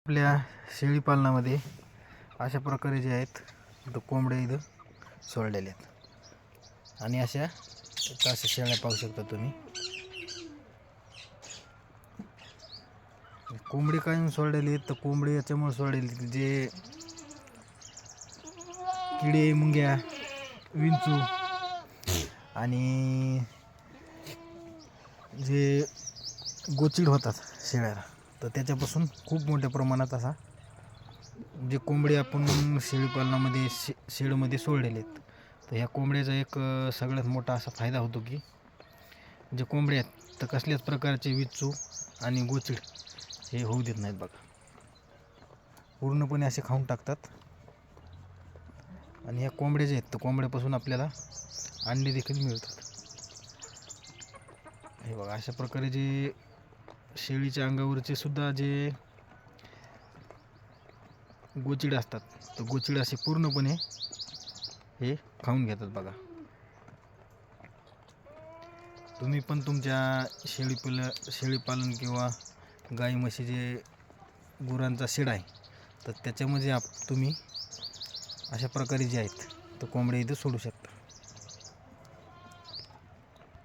आपल्या शेळीपालनामध्ये अशा प्रकारे जे आहेत तर कोंबड्या इथं सोडलेले आहेत आणि अशा शेळ्या पाहू शकता तुम्ही. कोंबडी काय सोडलेली आहेत तर कोंबडी याच्यामुळे सोडलेली जे किडे मुंग्या विंचू आणि जे गोचिड होतात शेळ्याला तर त्याच्यापासून खूप मोठ्या प्रमाणात असा जे कोंबडी आपण शेळीपालनामध्ये शेडमध्ये सोडलेले आहेत तर ह्या कोंबड्याचा एक सगळ्यात मोठा असा फायदा होतो की जे कोंबड्या आहेत तर कसल्याच प्रकारचे विंचू आणि गोचिड हे होऊ देत नाहीत बघा. पूर्णपणे असे खाऊन टाकतात. आणि ह्या कोंबड्या जे आहेत तर कोंबड्यापासून आपल्याला अंडे देखील मिळतात. हे बघा अशा प्रकारे जे शेळीच्या अंगावरचे सुद्धा जे गोचिड असतात तर गोचिड असे पूर्णपणे हे खाऊन घेतात बघा. तुम्ही पण तुमच्या शेळीपालन किंवा गाई म्हशी जे गुरांचा शेड आहे तर त्याच्यामध्ये तुम्ही अशा प्रकारे जे आहेत तर कोंबड्या इथं सोडू शकता.